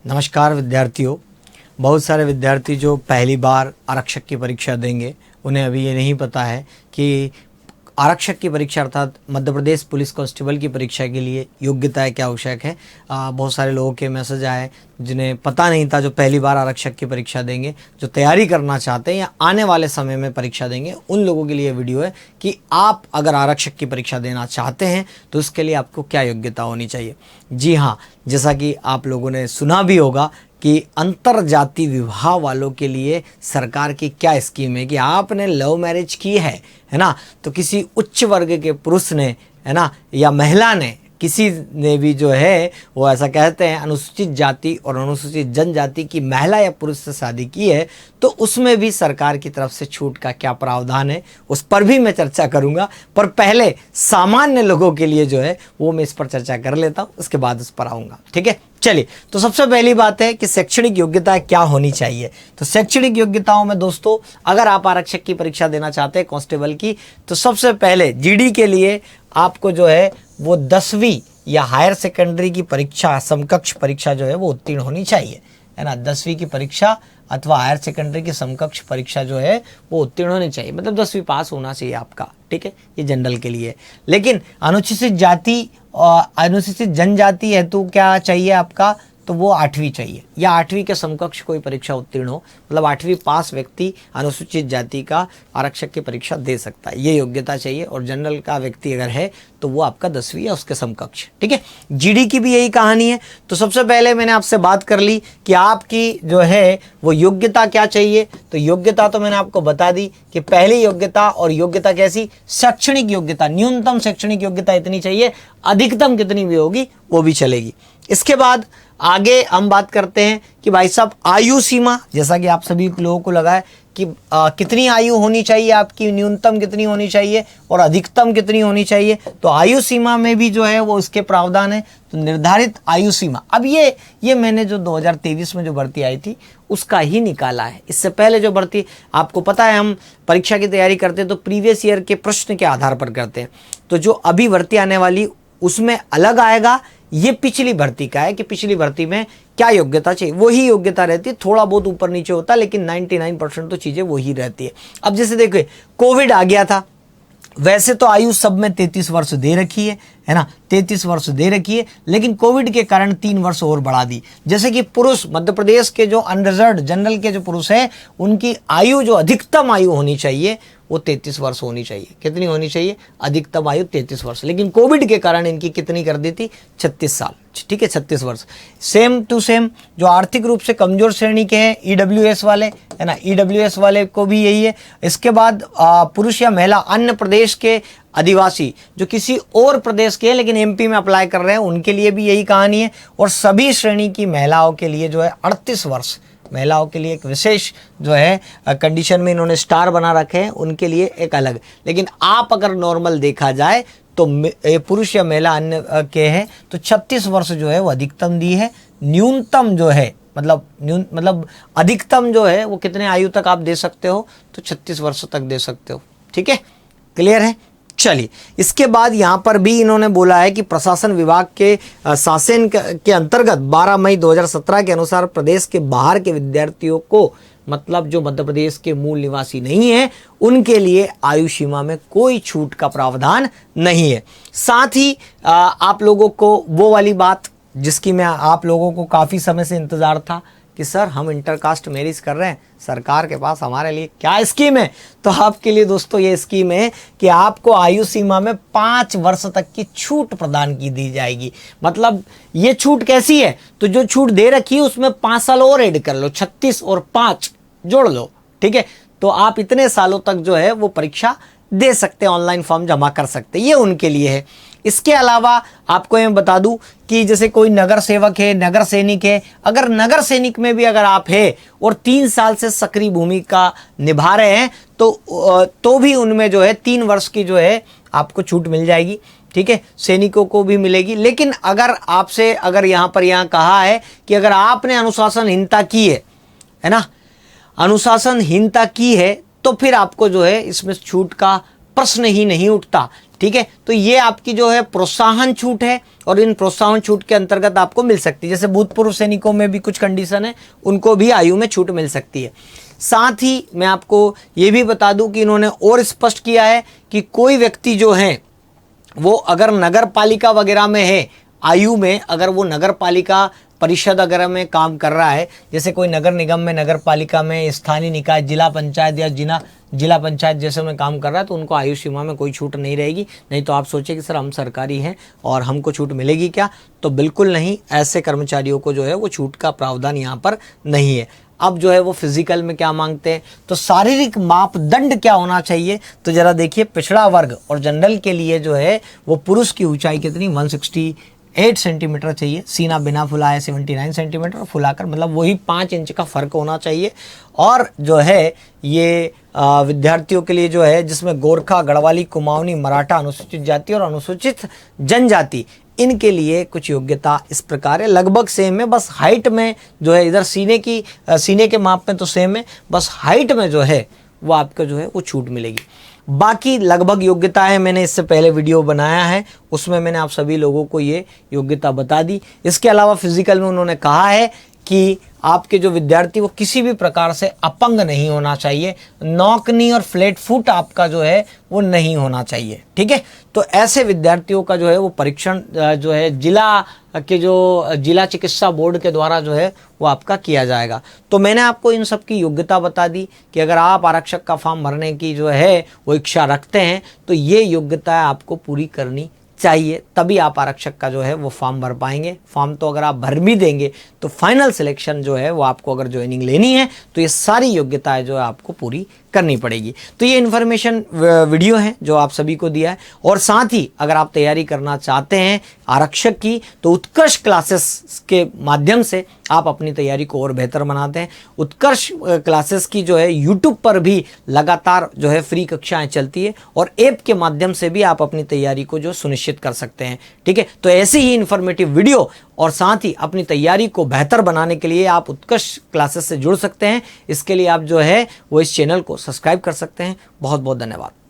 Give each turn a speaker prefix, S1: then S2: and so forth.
S1: नमस्कार विद्यार्थियों। बहुत सारे विद्यार्थी जो पहली बार आरक्षक की परीक्षा देंगे उन्हें अभी ये नहीं पता है कि आरक्षक की परीक्षा अर्थात मध्य प्रदेश पुलिस कांस्टेबल की परीक्षा के लिए योग्यताएं क्या आवश्यक है। बहुत सारे लोगों के मैसेज आए जिन्हें पता नहीं था, जो पहली बार आरक्षक की परीक्षा देंगे, जो तैयारी करना चाहते हैं या आने वाले समय में परीक्षा देंगे, उन लोगों के लिए वीडियो है कि आप अगर आरक्षक की परीक्षा देना चाहते हैं तो उसके लिए आपको क्या योग्यता होनी चाहिए। जी हाँ, जैसा कि आप लोगों ने सुना भी होगा कि अंतर जाति विवाह वालों के लिए सरकार की क्या स्कीम है कि आपने लव मैरिज की है ना, तो किसी उच्च वर्ग के पुरुष ने, है ना, या महिला ने, किसी ने भी जो है वो ऐसा कहते हैं अनुसूचित जाति और अनुसूचित जनजाति की महिला या पुरुष से शादी की है, तो उसमें भी सरकार की तरफ से छूट का क्या प्रावधान है उस पर भी मैं चर्चा करूंगा। पर पहले सामान्य लोगों के लिए जो है वो मैं इस पर चर्चा कर लेता हूं, उसके बाद उस पर आऊँगा। ठीक है, चलिए। तो सबसे पहली बात है कि शैक्षणिक योग्यता क्या होनी चाहिए। तो शैक्षणिक योग्यताओं में दोस्तों, अगर आप आरक्षक की परीक्षा देना चाहते हैं कांस्टेबल की, तो सबसे पहले जीडी के लिए आपको जो है वो 10वीं या हायर सेकेंडरी की परीक्षा, समकक्ष परीक्षा जो है वो उत्तीर्ण होनी चाहिए, है ना। 10वीं की परीक्षा अथवा हायर सेकेंडरी की समकक्ष परीक्षा जो है वो उत्तीर्ण होनी चाहिए, मतलब 10वीं पास होना चाहिए आपका। ठीक है, ये जनरल के लिए। लेकिन अनुसूचित जाति और अनुसूचित जनजाति हेतु क्या चाहिए आपका, तो वो 8वीं चाहिए या 8वीं के समकक्ष कोई परीक्षा उत्तीर्ण हो, मतलब 8वीं पास व्यक्ति अनुसूचित जाति का आरक्षक की परीक्षा दे सकता है, ये योग्यता चाहिए। और जनरल का व्यक्ति अगर है तो वो आपका 10वीं या उसके समकक्ष। ठीक है, जीडी की भी यही कहानी है। तो सबसे पहले मैंने आपसे बात कर ली कि आपकी जो है वो योग्यता क्या चाहिए। तो योग्यता तो मैंने आपको बता दी कि पहली योग्यता, और योग्यता कैसी, शैक्षणिक योग्यता, न्यूनतम शैक्षणिक योग्यता इतनी चाहिए, अधिकतम कितनी भी होगी वो भी चलेगी। इसके बाद आगे हम बात करते हैं कि भाई साहब आयु सीमा, जैसा कि आप सभी लोगों को लगा है कि कितनी आयु होनी चाहिए आपकी, न्यूनतम कितनी होनी चाहिए और अधिकतम कितनी होनी चाहिए। तो आयु सीमा में भी जो है वो उसके प्रावधान है। तो निर्धारित आयु सीमा, अब ये मैंने जो 2023 में जो भर्ती आई थी उसका ही निकाला है। इससे पहले जो भर्ती, आपको पता है हम परीक्षा की तैयारी करते हैं तो प्रीवियस ईयर के प्रश्न के आधार पर करते हैं। तो जो अभी भर्ती आने वाली उसमें अलग आएगा, ये पिछली भर्ती का है कि पिछली भर्ती में क्या योग्यता चाहिए, वही योग्यता रहती है। थोड़ा बहुत ऊपर नीचे होता है लेकिन 99% तो चीज़ें वही रहती है। अब जैसे देखिए कोविड आ गया था, वैसे तो आयु सब में 33 वर्ष दे रखी है ना, 33 वर्ष दे रखी है, लेकिन कोविड के कारण 3 वर्ष और बढ़ा दी। जैसे कि पुरुष, मध्य प्रदेश के जो अनरिजर्व्ड जनरल के जो पुरुष हैं उनकी आयु, जो अधिकतम आयु होनी चाहिए वो 33 वर्ष होनी चाहिए। कितनी होनी चाहिए, अधिकतम आयु 33 वर्ष। लेकिन कोविड के कारण इनकी कितनी कर दी थी, 36 साल। ठीक है, 36 वर्ष। सेम टू सेम जो आर्थिक रूप से कमजोर श्रेणी के हैं, ईडब्ल्यूएस वाले, है ना, ईडब्ल्यूएस वाले को भी यही है। इसके बाद पुरुष या महिला अन्य प्रदेश के आदिवासी जो किसी और प्रदेश के हैं लेकिन एमपी में अप्लाई कर रहे हैं, उनके लिए भी यही कहानी है। और सभी श्रेणी की महिलाओं के लिए जो है 38 वर्ष, महिलाओं के लिए एक विशेष जो है कंडीशन में इन्होंने स्टार बना रखे हैं, उनके लिए एक अलग। लेकिन आप अगर नॉर्मल देखा जाए तो पुरुष या महिला अन्य के हैं तो 36 वर्ष जो है वो अधिकतम दी है। न्यूनतम जो है मतलब अधिकतम जो है वो कितने आयु तक आप दे सकते हो, तो 36 वर्ष तक दे सकते हो। ठीक है, क्लियर है। चलिए, इसके बाद यहाँ पर भी इन्होंने बोला है कि प्रशासन विभाग के शासन के अंतर्गत 12 मई 2017 के अनुसार प्रदेश के बाहर के विद्यार्थियों को, मतलब जो मध्य प्रदेश के मूल निवासी नहीं है, उनके लिए आयु सीमा में कोई छूट का प्रावधान नहीं है। साथ ही आप लोगों को वो वाली बात जिसकी मैं आप लोगों को काफ़ी समय से इंतज़ार था कि सर हम इंटरकास्ट मैरिज कर रहे हैं, सरकार के पास हमारे लिए क्या स्कीम है। तो आपके लिए दोस्तों ये स्कीम है कि आपको आयु सीमा में 5 वर्ष तक की छूट प्रदान की दी जाएगी। मतलब ये छूट कैसी है, तो जो छूट दे रखी है उसमें 5 साल और ऐड कर लो, 36 और 5 जोड़ लो। ठीक है, तो आप इतने सालों तक जो है वो परीक्षा दे सकते हैं, ऑनलाइन फॉर्म जमा कर सकते हैं, ये उनके लिए है। इसके अलावा आपको मैं बता दूं कि जैसे कोई नगर सेवक है, नगर सैनिक है, अगर नगर सैनिक में भी अगर आप है और 3 साल से सक्रिय भूमिका निभा रहे हैं तो भी उनमें जो है 3 वर्ष की जो है आपको छूट मिल जाएगी। ठीक है, सैनिकों को भी मिलेगी। लेकिन अगर आपसे यहाँ कहा है कि अगर आपने अनुशासनहीनता की है ना, अनुशासनहीनता की है तो फिर आपको जो है इसमें छूट का प्रश्न ही नहीं उठता। ठीक है, तो ये आपकी जो है प्रोत्साहन छूट है, और इन प्रोत्साहन छूट के अंतर्गत आपको मिल सकती है। जैसे भूतपूर्व सैनिकों में भी कुछ कंडीशन है, उनको भी आयु में छूट मिल सकती है। साथ ही मैं आपको ये भी बता दूं कि इन्होंने और स्पष्ट किया है कि कोई व्यक्ति जो है वो अगर नगर पालिका वगैरह में है आयु में, अगर वो नगर पालिका परिषद वगैरह में काम कर रहा है, जैसे कोई नगर निगम में, नगर पालिका में, स्थानीय निकाय, जिला पंचायत या जिला पंचायत जैसे में काम कर रहा है, तो उनको आयु सीमा में कोई छूट नहीं रहेगी। नहीं तो आप सोचे कि सर हम सरकारी हैं और हमको छूट मिलेगी क्या, तो बिल्कुल नहीं, ऐसे कर्मचारियों को जो है वो छूट का प्रावधान यहाँ पर नहीं है। अब जो है वो फिजिकल में क्या मांगते हैं, तो शारीरिक मापदंड क्या होना चाहिए, तो जरा देखिए पिछड़ा वर्ग और जनरल के लिए जो है वो पुरुष की ऊंचाई कितनी 168 सेंटीमीटर चाहिए, सीना बिना फुलाए 79 सेंटीमीटर, फुलाकर मतलब वही 5 इंच का फर्क होना चाहिए। और जो है ये विद्यार्थियों के लिए जो है जिसमें गोरखा, गढ़वाली, कुमाऊनी, मराठा, अनुसूचित जाति और अनुसूचित जनजाति, इनके लिए कुछ योग्यता इस प्रकार है, लगभग सेम है, बस हाइट में जो है इधर सीने के माप में तो सेम है, बस हाइट में जो है वो आपको जो है वो छूट मिलेगी। बाकी लगभग योग्यता है, मैंने इससे पहले वीडियो बनाया है, उसमें मैंने आप सभी लोगों को ये योग्यता बता दी। इसके अलावा फिजिकल में उन्होंने कहा है कि आपके जो विद्यार्थी वो किसी भी प्रकार से अपंग नहीं होना चाहिए, नौकनी और फ्लैट फुट आपका जो है वो नहीं होना चाहिए, ठीक है। तो ऐसे विद्यार्थियों का जो है वो परीक्षण जो है जिला चिकित्सा बोर्ड के द्वारा जो है वो आपका किया जाएगा। तो मैंने आपको इन सब की योग्यता बता दी कि अगर आप आरक्षक का फॉर्म भरने की जो है वो इच्छा रखते हैं तो ये योग्यता आपको पूरी करनी चाहिए, तभी आप आरक्षक का जो है वो फॉर्म भर पाएंगे। फॉर्म तो अगर आप भर भी देंगे तो फाइनल सिलेक्शन जो है वो आपको अगर ज्वाइनिंग लेनी है तो ये सारी योग्यताएं जो है आपको पूरी करनी पड़ेगी। तो ये इन्फॉर्मेशन वीडियो है जो आप सभी को दिया है। और साथ ही अगर आप तैयारी करना चाहते हैं आरक्षक की तो उत्कर्ष क्लासेस के माध्यम से आप अपनी तैयारी को और बेहतर बनाते हैं। उत्कर्ष क्लासेस की जो है यूट्यूब पर भी लगातार जो है फ्री कक्षाएं चलती है और ऐप के माध्यम से भी आप अपनी तैयारी को जो सुनिश्चित कर सकते हैं, ठीक है। तो ऐसी ही इन्फॉर्मेटिव वीडियो और साथ ही अपनी तैयारी को बेहतर बनाने के लिए आप उत्कर्ष क्लासेस से जुड़ सकते हैं। इसके लिए आप जो है वो इस चैनल को सब्सक्राइब कर सकते हैं। बहुत बहुत धन्यवाद।